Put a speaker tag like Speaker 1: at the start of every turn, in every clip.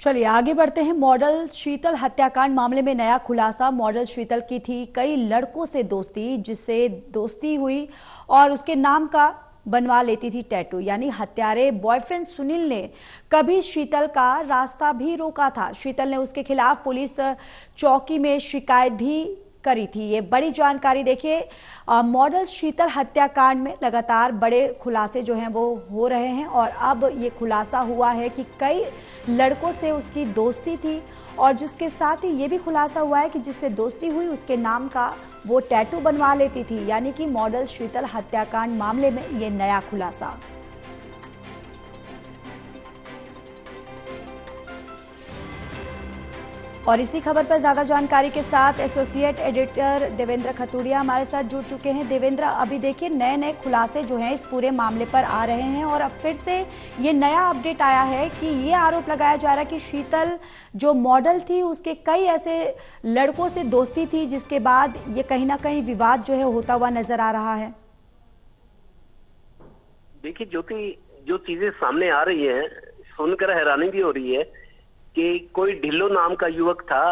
Speaker 1: चलिए आगे बढ़ते हैं। मॉडल शीतल हत्याकांड मामले में नया खुलासा। मॉडल शीतल की थी कई लड़कों से दोस्ती, जिससे दोस्ती हुई और उसके नाम का बनवा लेती थी टैटू। यानी हत्यारे बॉयफ्रेंड सुनील ने कभी शीतल का रास्ता भी रोका था। शीतल ने उसके खिलाफ पुलिस चौकी में शिकायत भी करी थी। ये बड़ी जानकारी देखिए। मॉडल शीतल हत्याकांड में लगातार बड़े खुलासे जो हैं वो हो रहे हैं और अब ये खुलासा हुआ है कि कई लड़कों से उसकी दोस्ती थी और जिसके साथ ही ये भी खुलासा हुआ है कि जिससे दोस्ती हुई उसके नाम का वो टैटू बनवा लेती थी। यानी कि मॉडल शीतल हत्याकांड मामले में ये नया खुलासा। और इसी खबर पर ज्यादा जानकारी के साथ एसोसिएट एडिटर देवेंद्र खतुरिया हमारे साथ जुड़ चुके हैं। देवेंद्र, अभी देखिए नए नए खुलासे जो हैं इस पूरे मामले पर आ रहे हैं और अब फिर से ये नया अपडेट आया है कि ये आरोप लगाया जा रहा है कि शीतल जो मॉडल थी उसके कई ऐसे लड़कों से दोस्ती थी, जिसके बाद ये कहीं ना कहीं विवाद जो है होता हुआ नजर आ रहा है।
Speaker 2: देखिए ज्योति, जो चीजें सामने आ रही है सुनकर हैरानी भी हो रही है कि कोई ढिल्लो नाम का युवक था,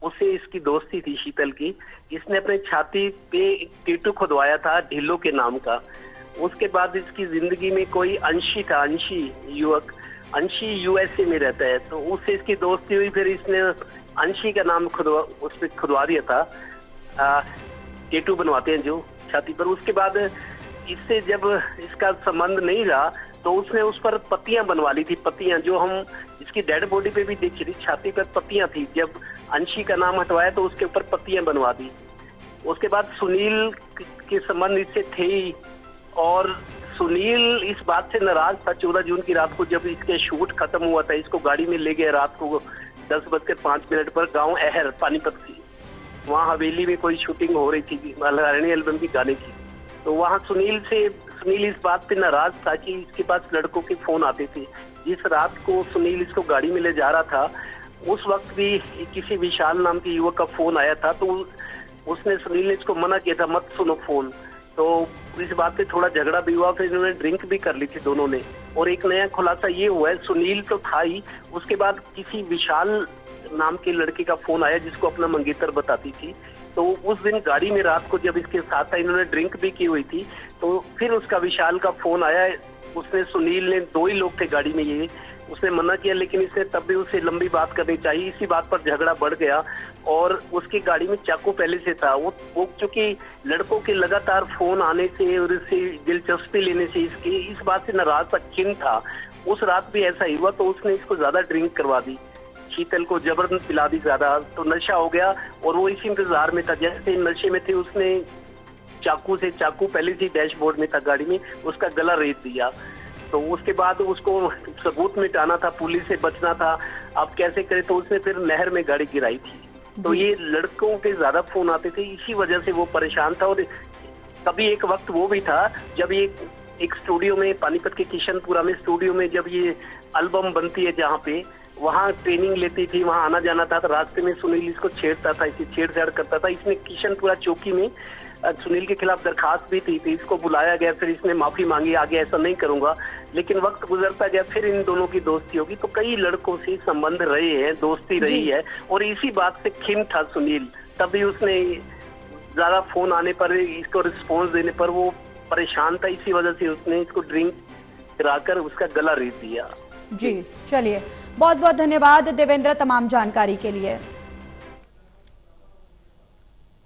Speaker 2: उससे इसकी दोस्ती थी शीतल की। इसने अपने छाती पे टैटू खुदवाया था ढिल्लो के नाम का। उसके बाद इसकी जिंदगी में कोई अंशी था, अंशी युवक, अंशी यूएसए में रहता है, तो उससे इसकी दोस्ती हुई। फिर इसने अंशी का नाम उस पर खुदवा दिया था, टैटू बनवाते हैं जो छाती पर। उसके बाद इससे जब इसका संबंध नहीं रहा तो उसने उस पर पत्तियां बनवा ली थी। पत्तियां जो हम इसकी डेड बॉडी पे भी देखी थी, छाती पर पत्तियां थी। जब अंशी का नाम हटवाया तो उसके ऊपर पत्तियां बनवा दी। उसके बाद सुनील के संबंध इससे थे ही और सुनील इस बात से नाराज था। 14 जून की रात को जब इसके शूट खत्म हुआ था, इसको गाड़ी में ले गए रात को 10:05 पर गाँव अहर पानीपत की। वहाँ हवेली में कोई शूटिंग हो रही थी महारानी एल्बम की गाने की। तो वहाँ सुनील इस बात पे नाराज था कि इसके पास लड़कों के फोन आते थे। जिस रात को सुनील इसको गाड़ी में ले जा रहा था उस वक्त भी किसी विशाल नाम के युवक का फोन आया था, तो उसने सुनील ने इसको मना किया था, मत सुनो फोन। तो इस बात पे थोड़ा झगड़ा भी हुआ। फिर इन्होंने ड्रिंक भी कर ली थी दोनों ने। और एक नया खुलासा ये हुआ है, सुनील तो था ही, उसके बाद किसी विशाल नाम के लड़के का फोन आया जिसको अपना मंगेतर बताती थी। तो उस दिन गाड़ी में रात को जब इसके साथ था, इन्होंने ड्रिंक भी की हुई थी, तो फिर उसका विशाल का फोन आया। उसने सुनील ने, 2 ही लोग थे गाड़ी में, ये उसने मना किया, लेकिन इसने तब भी उसे लंबी बात करनी चाहिए। इसी बात पर झगड़ा बढ़ गया और उसकी गाड़ी में चाकू पहले से था। वो चूंकि लड़कों के लगातार फोन आने से और इससे दिलचस्पी लेने से इसकी इस बात से नाराज था, खिन्न था। उस रात भी ऐसा ही हुआ, तो उसने इसको ज्यादा ड्रिंक करवा दी, शीतल को जबरन पिला दी ज्यादा, तो नशा हो गया और वो इसी इंतजार में था। जैसे नशे में थे उसने चाकू पहले से डैशबोर्ड में था गाड़ी में, उसका गला रेत दिया। तो उसके बाद उसको सबूत मिटाना था, पुलिस से बचना था, अब कैसे करे, तो उसने फिर नहर में गाड़ी गिराई थी। तो ये लड़कों के ज्यादा फोन आते थे, इसी वजह से वो परेशान था। और कभी एक वक्त वो भी था जब ये एक स्टूडियो में, पानीपत के किशनपुरा में स्टूडियो में जब ये एल्बम बनती है जहाँ पे, वहाँ ट्रेनिंग लेती थी, वहाँ आना जाना था। तो रास्ते में सुनील इसको छेड़ता था, इसे छेड़छाड़ करता था। इसने किशनपुरा चौकी में सुनील के खिलाफ दरखास्त भी थी, तो इसको बुलाया गया, फिर इसने माफी मांगी, आगे ऐसा नहीं करूंगा। लेकिन वक्त गुजरता गया, फिर इन दोनों की दोस्ती होगी। तो कई लड़कों से संबंध रहे हैं, दोस्ती रही है और इसी बात से खिन्न था सुनील। तभी उसने ज्यादा फोन आने पर, इसको रिस्पॉन्स देने पर वो परेशान था, इसी वजह से उसने इसको ड्रिंक कराकर उसका गला रेत दिया।
Speaker 1: जी चलिए, बहुत बहुत धन्यवाद देवेंद्र तमाम जानकारी के लिए।